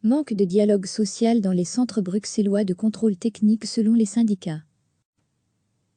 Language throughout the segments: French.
Manque de dialogue social dans les centres bruxellois de contrôle technique selon les syndicats.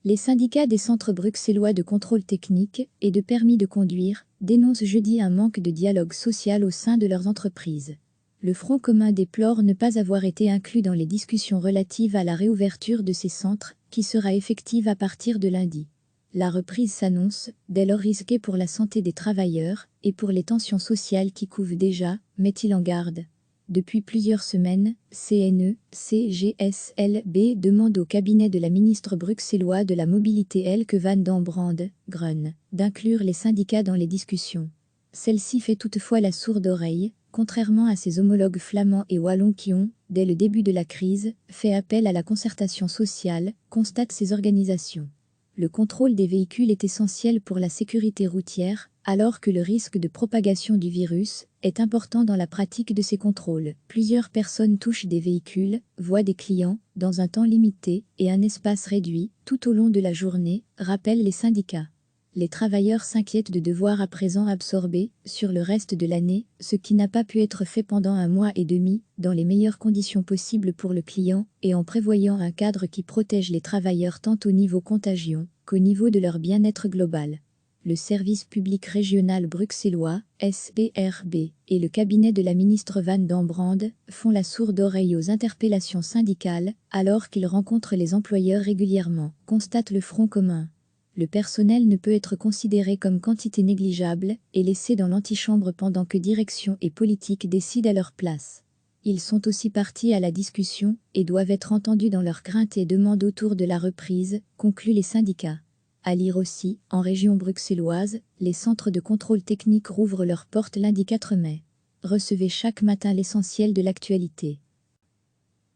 Les syndicats des centres bruxellois de contrôle technique et de permis de conduire dénoncent jeudi un manque de dialogue social au sein de leurs entreprises. Le Front commun déplore ne pas avoir été inclus dans les discussions relatives à la réouverture de ces centres, qui sera effective à partir de lundi. La reprise s'annonce, dès lors risquée pour la santé des travailleurs et pour les tensions sociales qui couvent déjà, met-il en garde. Depuis plusieurs semaines, CNE, CGSLB demande au cabinet de la ministre bruxellois de la Mobilité Elke van den Brande, Grun, d'inclure les syndicats dans les discussions. Celle-ci fait toutefois la sourde oreille, contrairement à ses homologues flamands et wallons qui ont, dès le début de la crise, fait appel à la concertation sociale, constatent ces organisations. Le contrôle des véhicules est essentiel pour la sécurité routière, alors que le risque de propagation du virus est important dans la pratique de ces contrôles. Plusieurs personnes touchent des véhicules, voient des clients, dans un temps limité et un espace réduit, tout au long de la journée, rappellent les syndicats. Les travailleurs s'inquiètent de devoir à présent absorber, sur le reste de l'année, ce qui n'a pas pu être fait pendant 1 mois et demi, dans les meilleures conditions possibles pour le client, et en prévoyant un cadre qui protège les travailleurs tant au niveau contagion qu'au niveau de leur bien-être global. Le service public régional bruxellois, SPRB, et le cabinet de la ministre Van den Brande font la sourde oreille aux interpellations syndicales, alors qu'ils rencontrent les employeurs régulièrement, constate le Front commun. Le personnel ne peut être considéré comme quantité négligeable et laissé dans l'antichambre pendant que direction et politique décident à leur place. Ils sont aussi partis à la discussion et doivent être entendus dans leurs craintes et demandes autour de la reprise, concluent les syndicats. À lire aussi, en région bruxelloise, les centres de contrôle technique rouvrent leurs portes lundi 4 mai. Recevez chaque matin l'essentiel de l'actualité.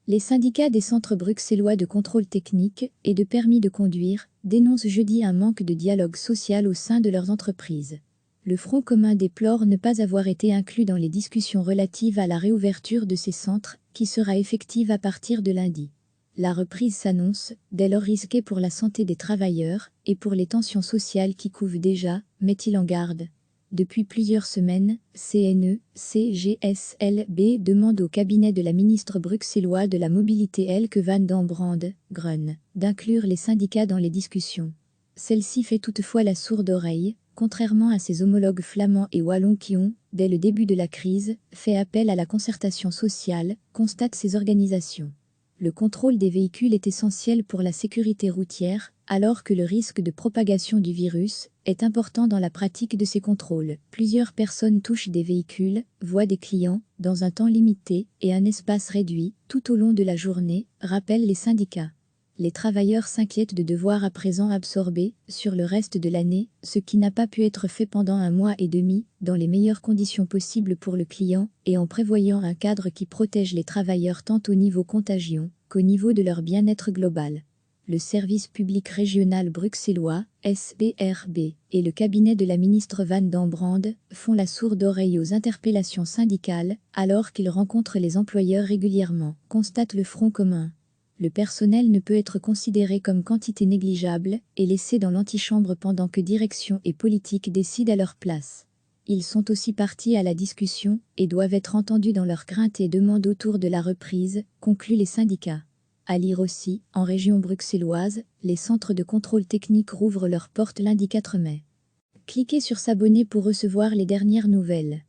Les syndicats des centres bruxellois de contrôle technique et de permis de conduire dénoncent jeudi un manque de dialogue social au sein de leurs entreprises. Le Front commun déplore ne pas avoir été inclus dans les discussions relatives à la réouverture de ces centres, qui sera effective à partir de lundi. La reprise s'annonce, dès lors risquée pour la santé des travailleurs et pour les tensions sociales qui couvent déjà, met-il en garde. Depuis plusieurs semaines, CNE, CGSLB demande au cabinet de la ministre bruxellois de la Mobilité Elke van den Brande, Grun, d'inclure les syndicats dans les discussions. Celle-ci fait toutefois la sourde oreille, contrairement à ses homologues flamands et wallons qui ont, dès le début de la crise, fait appel à la concertation sociale, constatent ces organisations. Le contrôle des véhicules est essentiel pour la sécurité routière, alors que le risque de propagation du virus est important dans la pratique de ces contrôles. Plusieurs personnes touchent des véhicules, voient des clients, dans un temps limité et un espace réduit, tout au long de la journée, rappellent les syndicats. Les travailleurs s'inquiètent de devoir à présent absorber, sur le reste de l'année, ce qui n'a pas pu être fait pendant 1 mois et demi, dans les meilleures conditions possibles pour le client, et en prévoyant un cadre qui protège les travailleurs tant au niveau contagion qu'au niveau de leur bien-être global. Le service public régional bruxellois, SPRB, et le cabinet de la ministre Van den Brande font la sourde oreille aux interpellations syndicales, alors qu'ils rencontrent les employeurs régulièrement, constate le Front commun. Le personnel ne peut être considéré comme quantité négligeable et laissé dans l'antichambre pendant que direction et politique décident à leur place. Ils sont aussi partis à la discussion et doivent être entendus dans leurs craintes et demandes autour de la reprise, concluent les syndicats. À lire aussi, en région bruxelloise, les centres de contrôle technique rouvrent leurs portes lundi 4 mai. Cliquez sur s'abonner pour recevoir les dernières nouvelles.